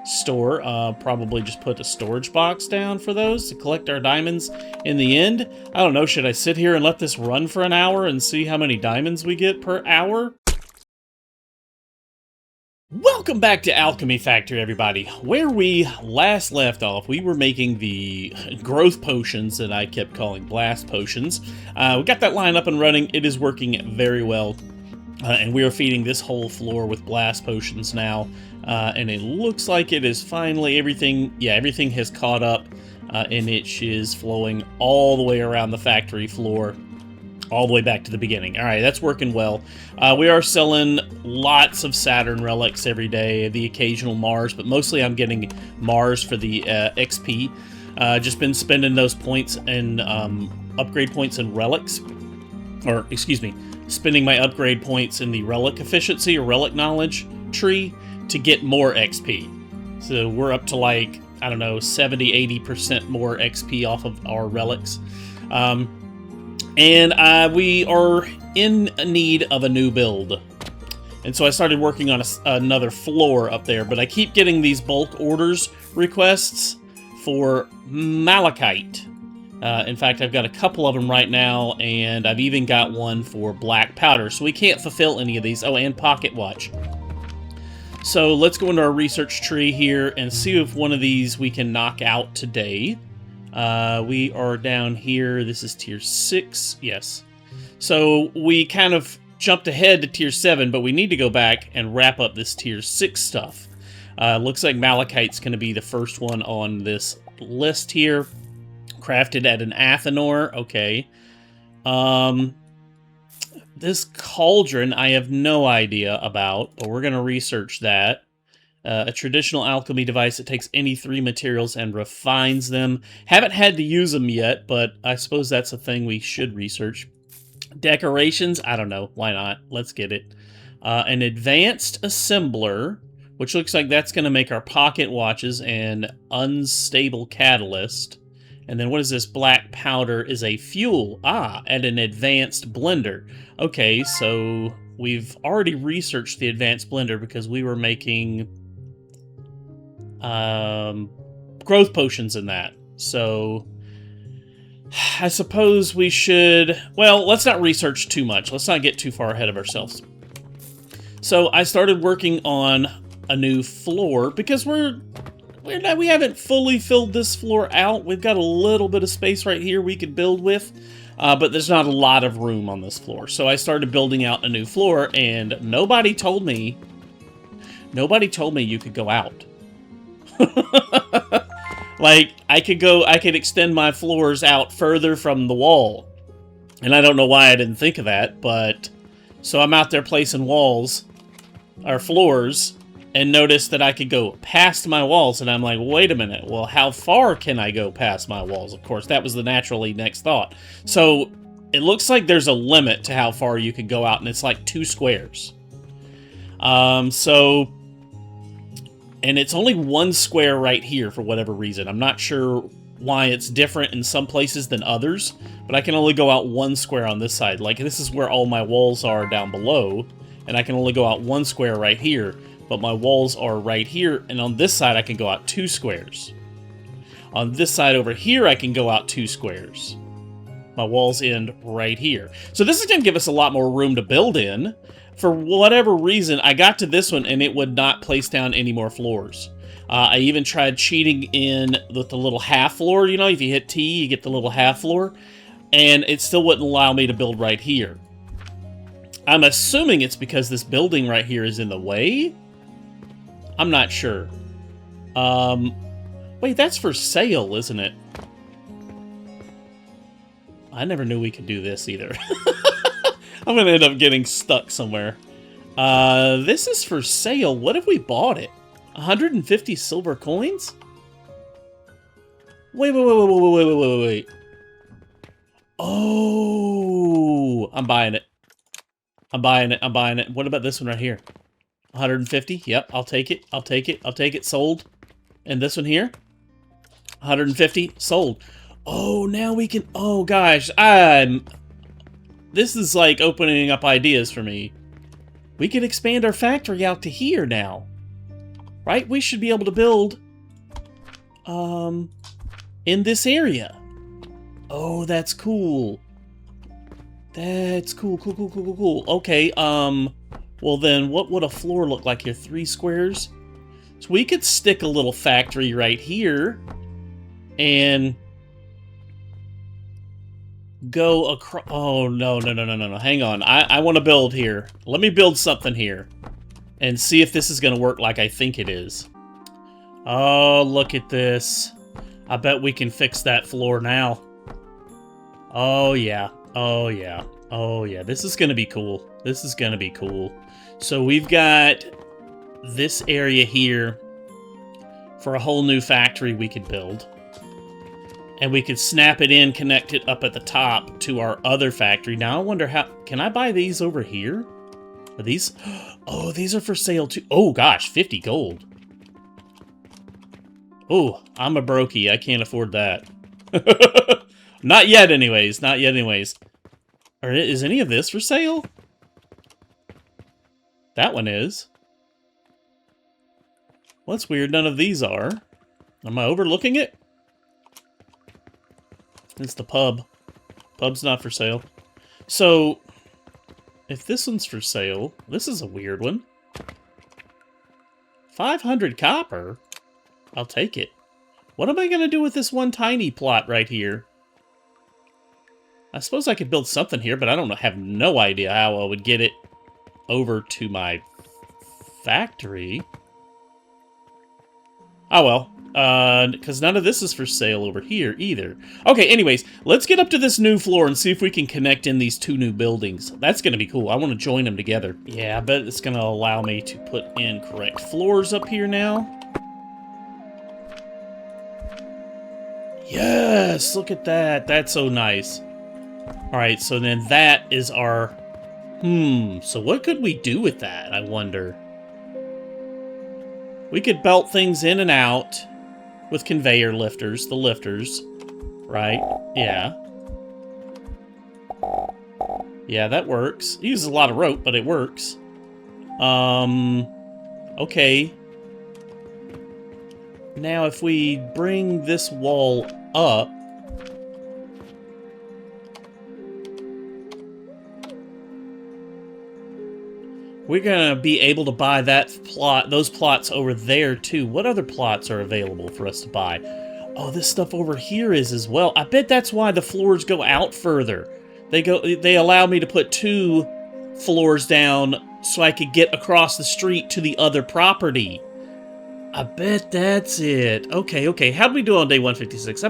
store. Probably just put a storage box down for those to collect our diamonds in the end. I don't know, should I sit here and let this run for an hour and see how many diamonds we get per hour? Welcome back to Alchemy Factory, everybody. Where we last left off, we were making the growth potions that I kept calling blast potions. We got that line up and running. It is working very well. And we are feeding this whole floor with blast potions now. And it looks like it is finally everything has caught up. And it is flowing all the way around the factory floor, all the way back to the beginning. All right, that's working well. We are selling lots of Saturn relics every day, the occasional Mars, but mostly I'm getting Mars for the XP. Just been spending those points and upgrade points and relics, or excuse me, spending my upgrade points in the relic efficiency or relic knowledge tree to get more XP. So we're up to like, I don't know, 70-80% more XP off of our relics. And we are in need of a new build. And so I started working on another floor up there, but I keep getting these bulk orders requests for malachite. In fact, I've got a couple of them right now, and I've even got one for black powder, so we can't fulfill any of these. Oh, and pocket watch. So let's go into our research tree here and see if one of these we can knock out today. We are down here. This is tier 6. Yes. So we kind of jumped ahead to tier 7, but we need to go back and wrap up this tier 6 stuff. Looks like malachite's going to be the first one on this list here. Crafted at an Athenor. Okay. This cauldron I have no idea about, but we're going to research that. A traditional alchemy device that takes any 3 materials and refines them. Haven't had to use them yet, but I suppose that's a thing we should research. Decorations, I don't know. Why not? Let's get it. An advanced assembler, which looks like that's going to make our pocket watches and unstable catalyst. And then what is this? Black powder is a fuel. And an advanced blender. Okay, so we've already researched the advanced blender because we were making growth potions in that. So I suppose we should, well, let's not research too much. Let's not get too far ahead of ourselves. So I started working on a new floor because we haven't fully filled this floor out. We've got a little bit of space right here we could build with, but there's not a lot of room on this floor. So I started building out a new floor, and nobody told me you could go out. Like, I could extend my floors out further from the wall. And I don't know why I didn't think of that, but so I'm out there placing walls, or floors, and noticed that I could go past my walls, and I'm like, wait a minute, well, how far can I go past my walls? Of course, that was the naturally next thought. So it looks like there's a limit to how far you can go out, and it's like 2 squares. And it's only 1 square right here for whatever reason. I'm not sure why it's different in some places than others, but I can only go out 1 square on this side. Like, this is where all my walls are down below, and I can only go out 1 square right here. But my walls are right here, and on this side I can go out 2 squares. On this side over here I can go out 2 squares. My walls end right here. So this is going to give us a lot more room to build in. For whatever reason, I got to this one and it would not place down any more floors. I even tried cheating in with the little half floor. You know, if you hit T, you get the little half floor. And it still wouldn't allow me to build right here. I'm assuming it's because this building right here is in the way. I'm not sure. Wait, that's for sale, isn't it? I never knew we could do this either. I'm gonna end up getting stuck somewhere. This is for sale. What if we bought it? 150 silver coins? Wait. Oh, I'm buying it. I'm buying it. What about this one right here? 150? Yep, I'll take it. Sold. And this one here? 150? Sold. Oh, now we can... Oh, gosh. This is like opening up ideas for me. We can expand our factory out to here now. right? We should be able to build, in this area. Oh, that's cool. That's cool, cool, cool, cool, cool, cool. Okay, well then, what would a floor look like here? 3 squares? So we could stick a little factory right here, and go across. Oh, no, no, no, no, no, no. Hang on. I want to build here. Let me build something here and see if this is going to work like I think it is. Oh, look at this. I bet we can fix that floor now. Oh, yeah. Oh, yeah. Oh, yeah. This is going to be cool. This is going to be cool. So we've got this area here for a whole new factory we could build. And we could snap it in, connect it up at the top to our other factory. Now I wonder how... Can I buy these over here? Are these... Oh, these are for sale too. Oh, gosh, 50 gold. Oh, I'm a brokey. I can't afford that. Not yet, anyways. Not yet, anyways. Is any of this for sale? That one is. Well, that's weird. None of these are. Am I overlooking it? It's the pub. Pub's not for sale. So, if this one's for sale, this is a weird one. 500 copper? I'll take it. What am I going to do with this one tiny plot right here? I suppose I could build something here, but I don't know, have no idea how I would get it over to my factory. Oh well. Because none of this is for sale over here either. Okay, anyways, let's get up to this new floor and see if we can connect in these 2 new buildings. That's going to be cool. I want to join them together. Yeah, I bet it's going to allow me to put in correct floors up here now. Yes, look at that. That's so nice. Alright, so then that is our... so what could we do with that, I wonder? We could belt things in and out with conveyor lifters, the lifters, right? Yeah. Yeah, that works. It uses a lot of rope, but it works. Okay. Now, if we bring this wall up, we're gonna be able to buy those plots over there too. What other plots are available for us to buy? Oh, this stuff over here is as well. I bet that's why the floors go out further. They allow me to put 2 floors down so I could get across the street to the other property. I bet that's it. Okay, okay. How'd we do on day 156?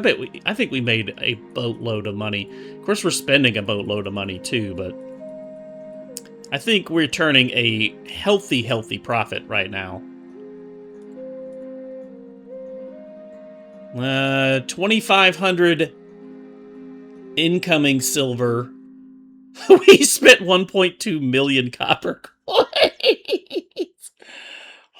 I think we made a boatload of money. Of course, we're spending a boatload of money too, but I think we're turning a healthy profit right now. 2,500 incoming silver. We spent 1.2 million copper coins.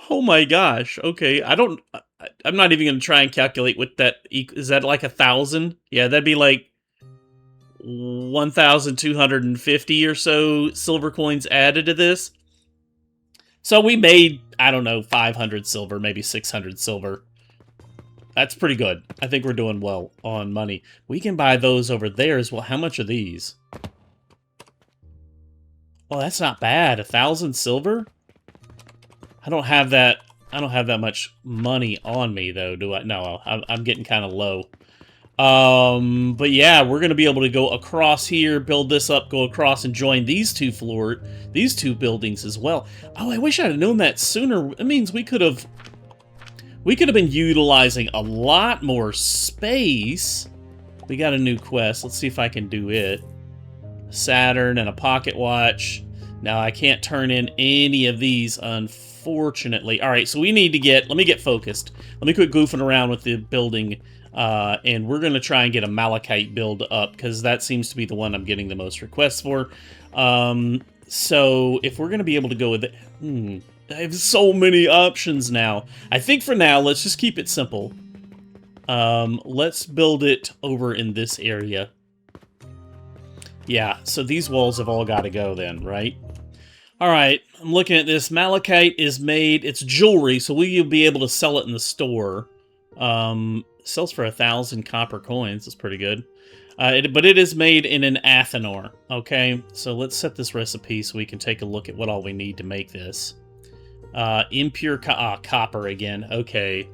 Oh my gosh. Okay, I'm not even going to try and calculate what that... Is that like 1,000? Yeah, that'd be like 1,250 or so silver coins added to this. So we made, I don't know, 500 silver, maybe 600 silver. That's pretty good. I think we're doing well on money. We can buy those over there as well. How much are these? Well, that's not bad. 1,000 silver? I don't have that much money on me, though, do I? No, I'm getting kind of low. But yeah, we're going to be able to go across here, build this up, go across and join these 2 buildings as well. Oh, I wish I'd have known that sooner. It means we could have been utilizing a lot more space. We got a new quest. Let's see if I can do it. Saturn and a pocket watch. Now, I can't turn in any of these, unfortunately. All right, so we need to let me get focused. Let me quit goofing around with the building. And we're going to try and get a Malachite build up, because that seems to be the one I'm getting the most requests for. So if we're going to be able to go with it... I have so many options now. I think for now, let's just keep it simple. Let's build it over in this area. Yeah, so these walls have all got to go then, right? Alright, I'm looking at this. Malachite is made, it's jewelry, so we'll be able to sell it in the store. Sells for 1,000 copper coins, that's pretty good. But it is made in an athanor, okay? So let's set this recipe so we can take a look at what all we need to make this. Impure copper again, okay.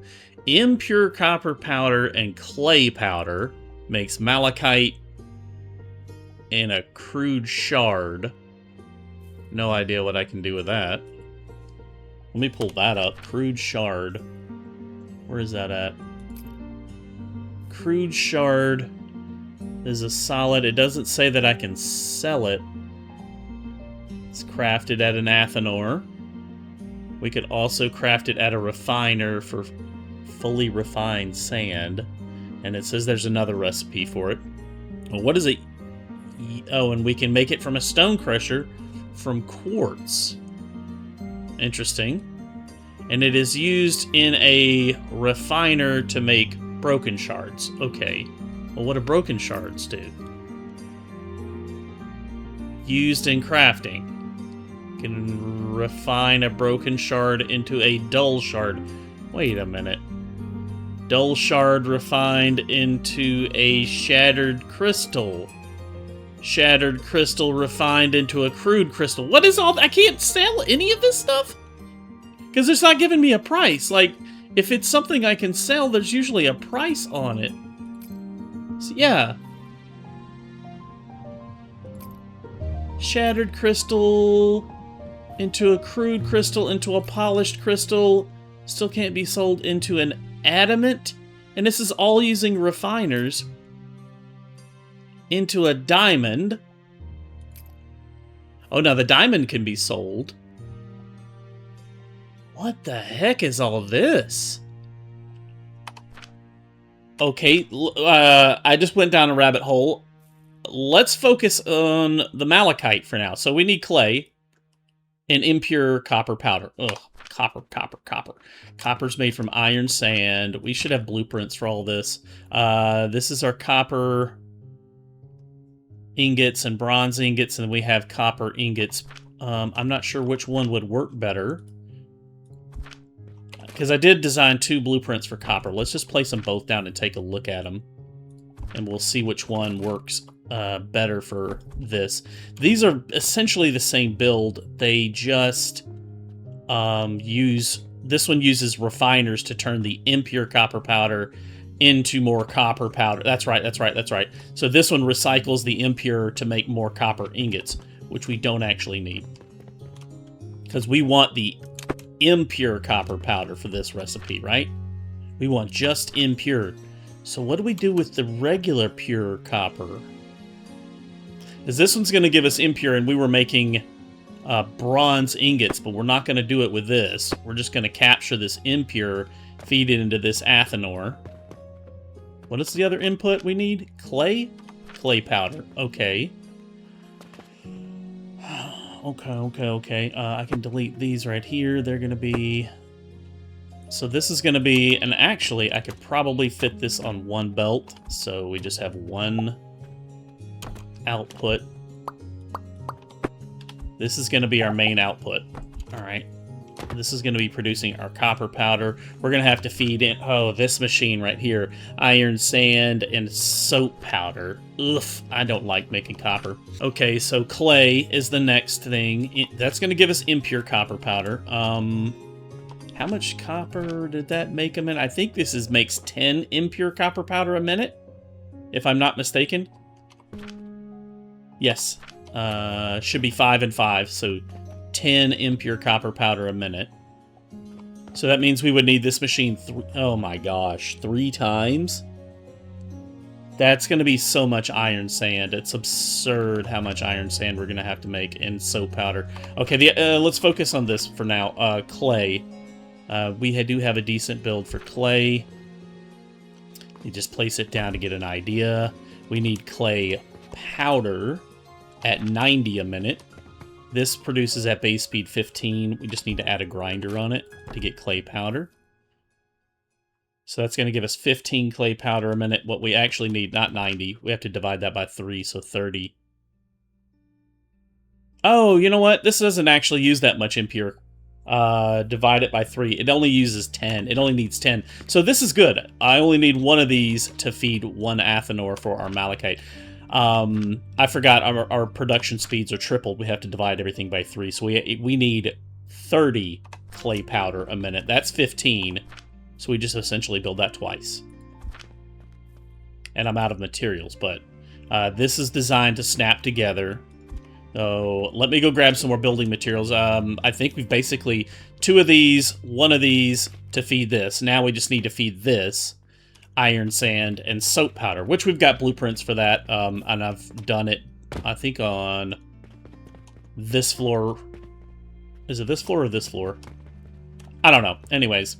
Impure copper powder and clay powder makes malachite and a crude shard. No idea what I can do with that. Let me pull that up. Crude shard. Where is that at? Crude shard is a solid. It doesn't say that I can sell it. It's crafted at an athanor. We could also craft it at a refiner for fully refined sand. And it says there's another recipe for it. Well, what is it? Oh, and we can make it from a stone crusher from quartz. Interesting. And it is used in a refiner to make broken shards. Okay. Well, what do broken shards do? Used in crafting. Can refine a broken shard into a dull shard. Wait a minute. Dull shard refined into a shattered crystal. Shattered crystal refined into a crude crystal. What is all that? I can't sell any of this stuff? Because it's not giving me a price. Like, if it's something I can sell, there's usually a price on it. So, yeah. Shattered crystal into a crude crystal into a polished crystal. Still can't be sold into an adamant. And this is all using refiners. Into a diamond. Oh, now the diamond can be sold. What the heck is all this? Okay, I just went down a rabbit hole. Let's focus on the malachite for now. So we need clay and impure copper powder. Ugh, copper. Copper's made from iron sand. We should have blueprints for all this. This is our copper ingots and bronze ingots, and we have copper ingots. I'm not sure which one would work better, because I did design 2 blueprints for copper. Let's just place them both down and take a look at them, and we'll see which one works better for this. These are essentially the same build. They just this one uses refiners to turn the impure copper powder into more copper powder. That's right. So this one recycles the impure to make more copper ingots, which we don't actually need, because we want the impure copper powder for this recipe, right? We want just impure. So what do we do with the regular pure copper? Because this one's going to give us impure, and we were making bronze ingots, but we're not going to do it with this. We're just going to capture this impure, feed it into this athanor. What is the other input we need? Clay? Clay powder. Okay. Okay. I can delete these right here. They're going to be... So this is going to be... And actually, I could probably fit this on one belt. So we just have one output. This is going to be our main output. Alright. This is going to be producing our copper powder. We're going to have to feed in... Oh, this machine right here. Iron sand and soap powder. Ugh, I don't like making copper. Okay, so clay is the next thing. That's going to give us impure copper powder. How much copper did that make a minute? I think this makes 10 impure copper powder a minute, if I'm not mistaken. Yes. Should be 5 and 5, so 10 impure copper powder a minute. So that means we would need this machine oh my gosh, 3 times? That's going to be so much iron sand. It's absurd how much iron sand we're going to have to make in soap powder. Okay, let's focus on this for now. Clay. We do have a decent build for clay. You just place it down to get an idea. We need clay powder at 90 a minute. This produces at base speed 15. We just need to add a grinder on it to get clay powder. So that's going to give us 15 clay powder a minute. What we actually need, not 90. We have to divide that by 3, so 30. Oh, you know what? This doesn't actually use that much impure. Divide it by 3. It only uses 10. It only needs 10. So this is good. I only need one of these to feed one Athanor for our Malachite. I forgot our production speeds are tripled. We have to divide everything by 3. So we need 30 clay powder a minute. That's 15. So we just essentially build that twice. And I'm out of materials, but this is designed to snap together. So let me go grab some more building materials. I think we've basically 2 of these, 1 of these to feed this. Now we just need to feed this iron sand and soap powder, which we've got blueprints for that. And I've done it, I think, on this floor. Is it this floor or this floor? I don't know. Anyways,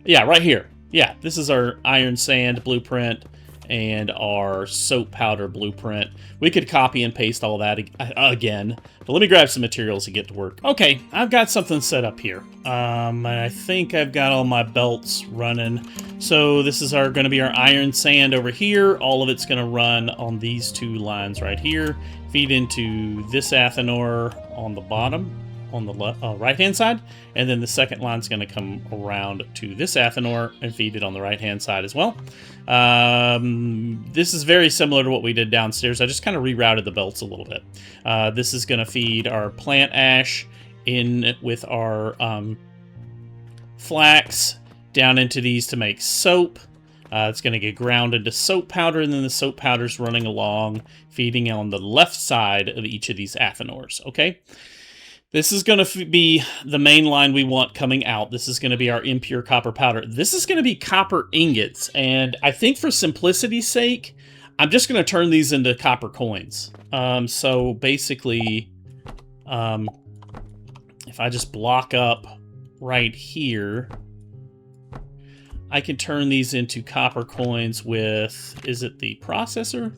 yeah, right here. Yeah, this is our iron sand blueprint and our soap powder blueprint. We could copy and paste all that again, but let me grab some materials and get to work. Okay, I've got something set up here. I think I've got all my belts running. So this is going to be our iron sand over here. All of it's going to run on these 2 lines right here. Feed into this Athanor on the bottom, on the right-hand side, and then the second line's going to come around to this Athanor and feed it on the right-hand side as well. This is very similar to what we did downstairs. I just kind of rerouted the belts a little bit. This is going to feed our plant ash in with our flax down into these to make soap. It's going to get ground into soap powder, and then the soap powder's running along, feeding on the left side of each of these Athanors, okay? This is going to be the main line we want coming out. This is going to be our impure copper powder. This is going to be copper ingots, and I think for simplicity's sake, I'm just going to turn these into copper coins. So basically, if I just block up right here, I can turn these into copper coins with, is it the processor?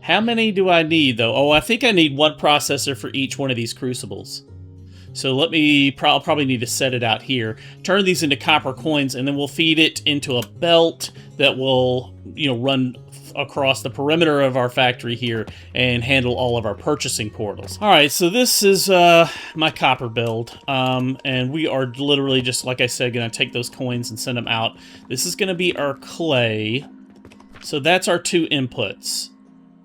How many do I need, though? Oh, I think I need 1 processor for each one of these crucibles. So let me, I'll probably need to set it out here. Turn these into copper coins, and then we'll feed it into a belt that will, run across the perimeter of our factory here and handle all of our purchasing portals. All right, so this is my copper build, and we are literally just, like I said, going to take those coins and send them out. This is going to be our clay. So that's our 2 inputs.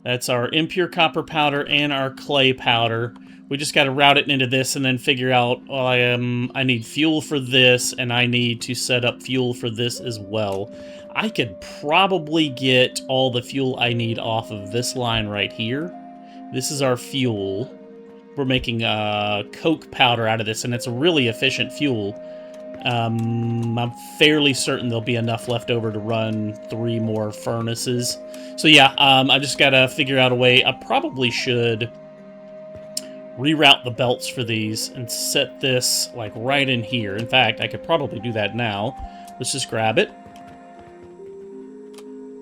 That's our impure copper powder and our clay powder. We just got to route it into this and then figure out, well, I need fuel for this, and I need to set up fuel for this as well. I could probably get all the fuel I need off of this line right here. This is our fuel. We're making coke powder out of this, and it's a really efficient fuel. I'm fairly certain there'll be enough left over to run 3 more furnaces. So yeah, I just gotta figure out a way. I probably should reroute the belts for these and set this like right in here. In fact, I could probably do that now. Let's just grab it.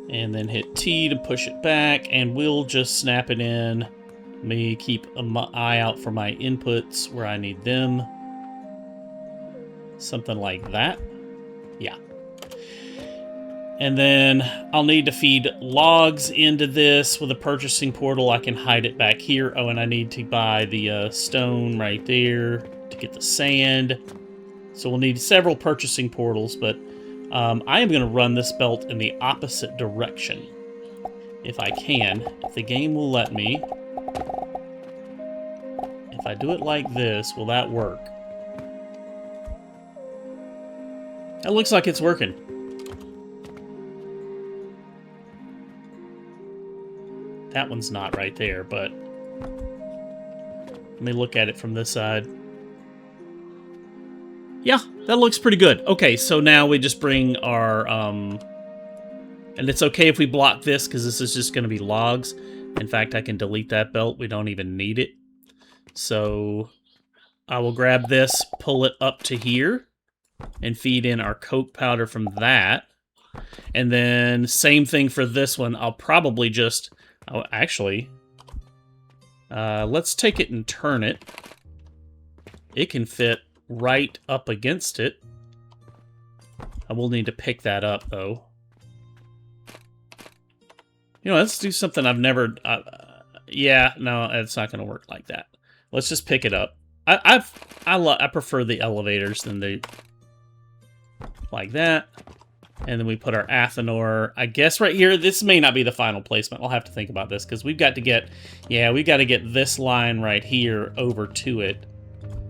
And then hit T to push it back, and we'll just snap it in. Let me keep an eye out for my inputs where I need them. Something like that. Yeah. And then I'll need to feed logs into this with a purchasing portal. I can hide it back here. Oh, and I need to buy the stone right there to get the sand. So we'll need several purchasing portals, but I am going to run this belt in the opposite direction. If I can. If the game will let me. If I do it like this, will that work? That looks like it's working. That one's not right there, but let me look at it from this side. Yeah, that looks pretty good. Okay, so now we just bring our, and it's okay if we block this, because this is just going to be logs. In fact, I can delete that belt. We don't even need it. So I will grab this, pull it up to here, and feed in our coke powder from that. And then same thing for this one. I'll probably just... Oh, actually... let's take it and turn it. It can fit right up against it. I will need to pick that up, though. You know, let's do something I've never... yeah, no, it's not going to work like that. Let's just pick it up. I prefer the elevators than the... like that. And then we put our Athenor, I guess right here. This may not be the final placement. I'll have to think about this, because we've got to get... yeah, we've got to get this line right here over to it.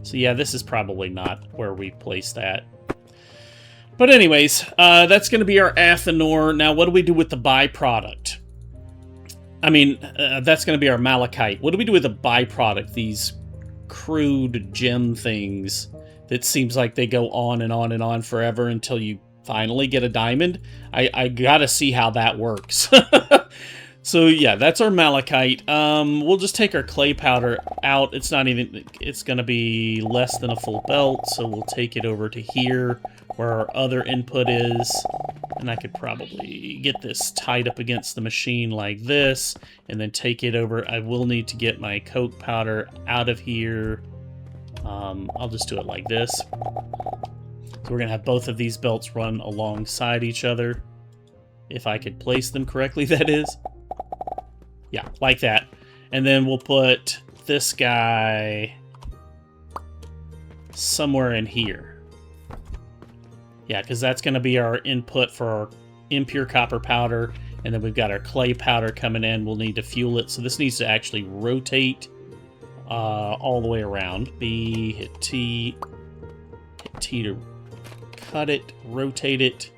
So yeah, this is probably not where we place that. But anyways, that's going to be our Athenor. Now, what do we do with the byproduct? I mean, that's going to be our Malachite. What do we do with the byproduct? These crude gem things that seems like they go on and on and on forever until you finally get a diamond. I gotta see how that works. So yeah, that's our Malachite. We'll just take our clay powder out. It's not even, it's gonna be less than a full belt, so we'll take it over to here where our other input is. And I could probably get this tied up against the machine like this, and then take it over. I will need to get my coke powder out of here. I'll just do it like this. So we're gonna have both of these belts run alongside each other. If I could place them correctly, that is. Yeah, like that. And then we'll put this guy somewhere in here. Yeah, because that's going to be our input for our impure copper powder. And then we've got our clay powder coming in. We'll need to fuel it. So this needs to actually rotate all the way around. B, hit T to cut it, rotate it.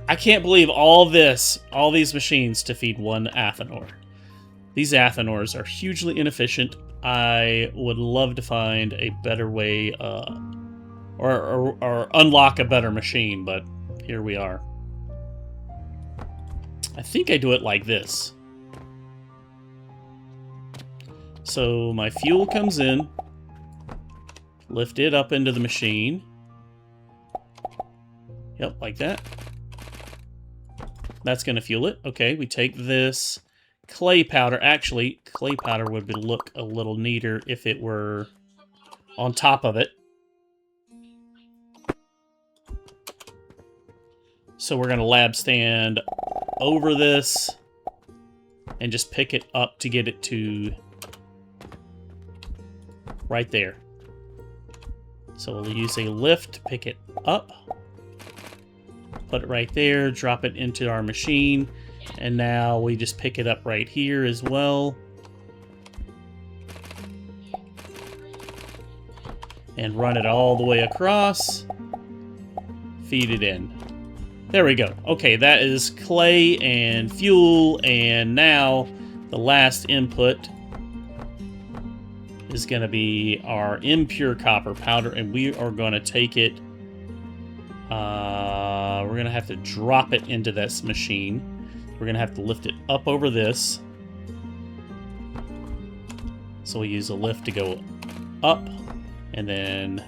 I can't believe all these machines to feed one Athenor. These Athenors are hugely inefficient. I would love to find a better way, or unlock a better machine, but here we are. I think I do it like this. So my fuel comes in, lift it up into the machine. Yep, like that. That's going to fuel it. Okay, we take this clay powder. Actually, clay powder would look a little neater if it were on top of it. So we're going to lab stand over this and just pick it up to get it to right there. So we'll use a lift, pick it up. Put it right there, drop it into our machine, and now we just pick it up right here as well. And run it all the way across. Feed it in. There we go. Okay, that is clay and fuel, and now the last input is going to be our impure copper powder, and we are going to take it. We're going to have to drop it into this machine. We're going to have to lift it up over this. So we use a lift to go up, and then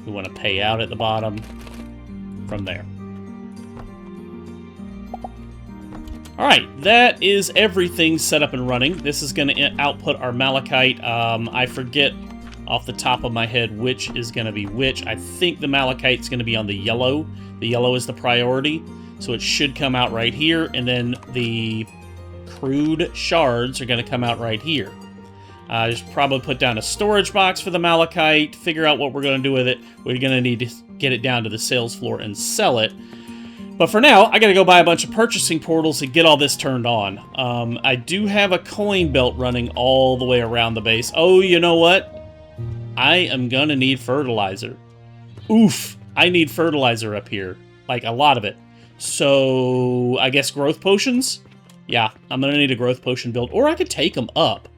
we want to pay out at the bottom from there. Alright, that is everything set up and running. This is going to output our Malachite. I forget off the top of my head which is going to be which. I think the Malachite's going to be on the yellow. The yellow is the priority, so it should come out right here, and then the Crude Shards are going to come out right here. Just probably put down a storage box for the Malachite, figure out what we're going to do with it. We're going to need to get it down to the sales floor and sell it. But for now, I got to go buy a bunch of purchasing portals and get all this turned on. I do have a coin belt running all the way around the base. Oh, you know what? I am going to need fertilizer. Oof. I need fertilizer up here. Like, a lot of it. So, I guess growth potions? Yeah, I'm going to need a growth potion build. Or I could take them up.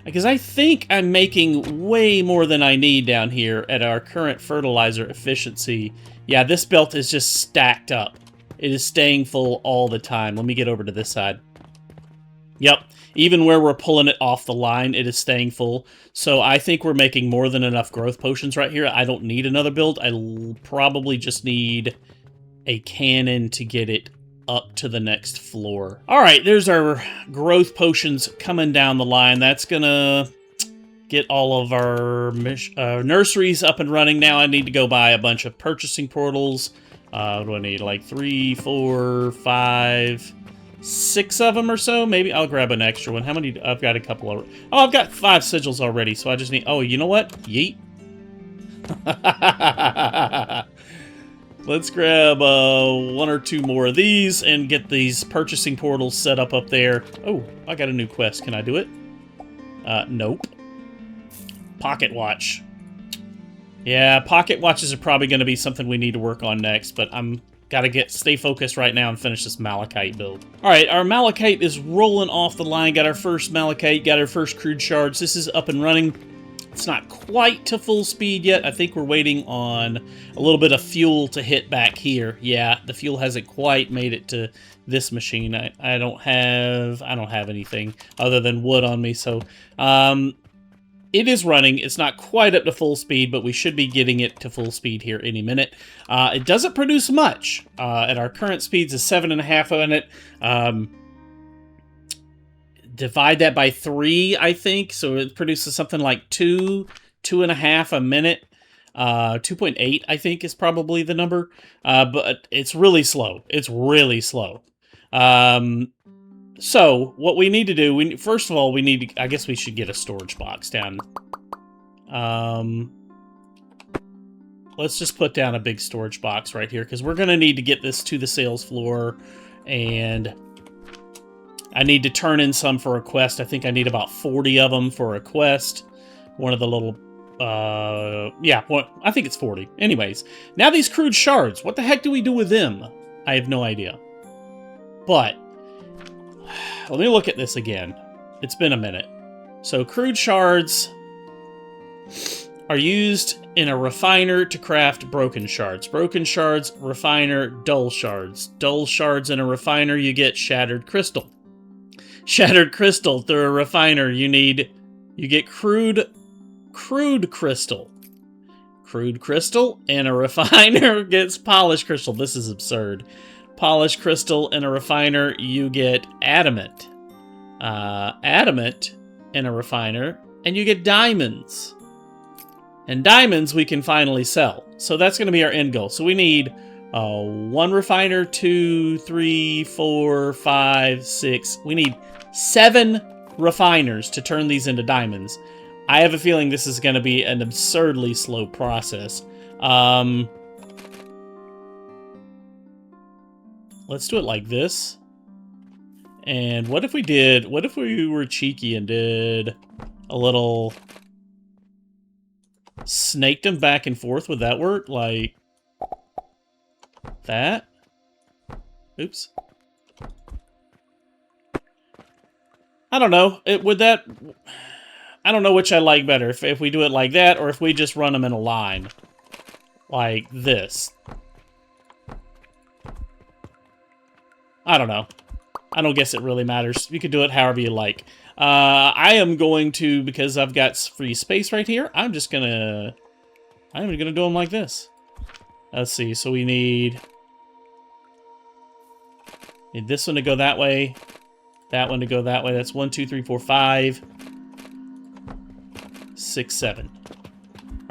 Because I think I'm making way more than I need down here at our current fertilizer efficiency. Yeah, this belt is just stacked up. It is staying full all the time. Let me get over to this side. Yep, even where we're pulling it off the line, it is staying full. So I think we're making more than enough growth potions right here. I don't need another build. I'll probably just need a cannon to get it up to the next floor. All right, there's our growth potions coming down the line. That's gonna get all of our nurseries up and running. Now I need to go buy a bunch of purchasing portals. What do I need? Like 3, 4, 5, 6 of them or so. Maybe I'll grab an extra one. How many? I've got a couple of... Oh, I've got 5 sigils already, so I just need... Oh, you know what? Yeet. Let's grab 1 or 2 more of these and get these purchasing portals set up there. Oh, I got a new quest. Can I do it? Nope. Pocket watch. Yeah, pocket watches are probably going to be something we need to work on next, but I'm gotta stay focused right now and finish this Malachite build. Alright, our Malachite is rolling off the line. Got our first Malachite, got our first Crude Shards. This is up and running. It's not quite to full speed yet. I think we're waiting on a little bit of fuel to hit back here. Yeah, the fuel hasn't quite made it to this machine. I don't have anything other than wood on me, so it is running. It's not quite up to full speed, but we should be getting it to full speed here any minute. It doesn't produce much. At our current speeds is 7.5 on it. Divide that by 3, I think. So it produces something like 2.5 a minute. 2.8, I think, is probably the number. But it's really slow. It's really slow. So, what we need to do, first of all, we need to, I guess we should get a storage box down. Let's just put down a big storage box right here, because we're going to need to get this to the sales floor, and I need to turn in some for a quest. I think I need about 40 of them for a quest. One of the little, yeah, well, I think it's 40. Anyways, now these Crude Shards, what the heck do we do with them? I have no idea. But let me look at this again. It's been a minute. So Crude Shards are used in a refiner to craft broken shards. Broken shards, refiner, dull shards. Dull shards in a refiner, you get shattered crystal. Shattered crystal through a refiner, you get crude crystal. Crude crystal in a refiner gets polished crystal. This is absurd. Polished crystal in a refiner, you get adamant. Adamant in a refiner, and you get diamonds. And diamonds we can finally sell. So that's going to be our end goal. So we need 1 refiner, 2, 3, 4, 5, 6. We need 7 refiners to turn these into diamonds. I have a feeling this is going to be an absurdly slow process. Let's do it like this. And what if we were cheeky and did a little... snaked them back and forth? Would that work? Like... that? Oops. I don't know. I don't know which I like better. If we do it like that, or if we just run them in a line. Like this. I don't know. I don't guess it really matters. You can do it however you like. I am going to, because I've got free space right here, I'm gonna do them like this. Let's see, so we need this one to go that way, that one to go that way. That's 1, 2, 3, 4, 5, 6, 7.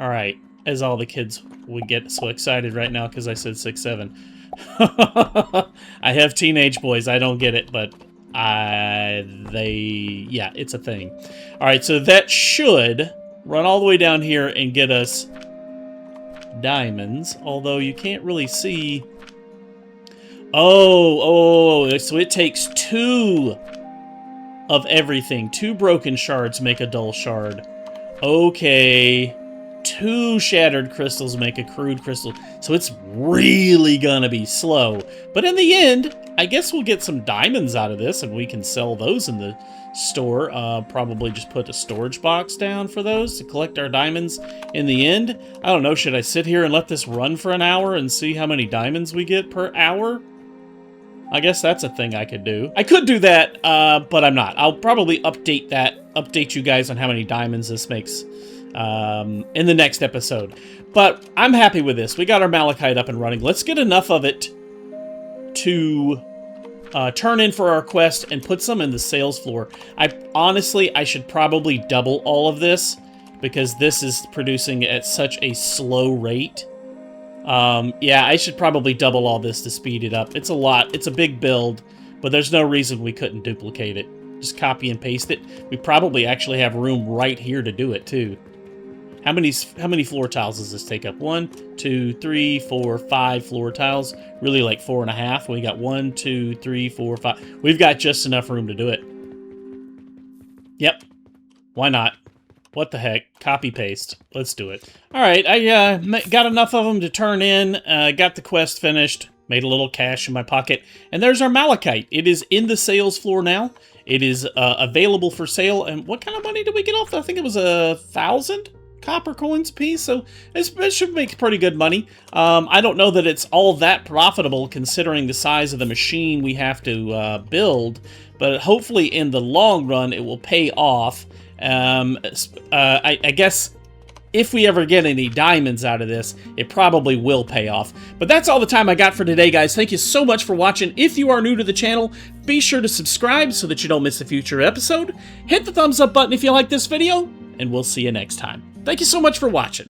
All right, as all the kids would get so excited right now because I said 6, 7. I have teenage boys. I don't get it, but yeah, it's a thing. All right, so that should run all the way down here and get us diamonds, although you can't really see. Oh, so it takes 2 of everything. 2 broken shards make a dull shard. Okay. 2 shattered crystals make a crude crystal. So it's really gonna be slow. But in the end, I guess we'll get some diamonds out of this, and we can sell those in the store. Probably just put a storage box down for those to collect our diamonds in the end. I don't know, should I sit here and let this run for an hour and see how many diamonds we get per hour? I guess that's a thing I could do. I could do that, but I'm not. I'll probably update you guys on how many diamonds this makes in the next episode. But I'm happy with this. We got our Malachite up and running. Let's get enough of it to turn in for our quest and put some in the sales floor. Honestly, I should probably double all of this because this is producing at such a slow rate. Yeah, I should probably double all this to speed it up. It's a lot. It's a big build, but there's no reason we couldn't duplicate it. Just copy and paste it. We probably actually have room right here to do it, too. How many floor tiles does this take up? 1, 2, 3, 4, 5 floor tiles. Really like 4.5. We got 1, 2, 3, 4, 5. We've got just enough room to do it. Yep. Why not? What the heck? Copy paste. Let's do it. All right, I got enough of them to turn in. Got the quest finished. Made a little cash in my pocket. And there's our malachite. It is in the sales floor now. It is available for sale. And what kind of money did we get off? I think it was 1,000 copper coins a piece. So it should make pretty good money. I don't know that it's all that profitable considering the size of the machine we have to build. But hopefully in the long run it will pay off. I guess if we ever get any diamonds out of this, it probably will pay off. But that's all the time I got for today, guys. Thank you so much for watching. If you are new to the channel, be sure to subscribe so that you don't miss a future episode. Hit the thumbs up button if you like this video, and we'll see you next time. Thank you so much for watching.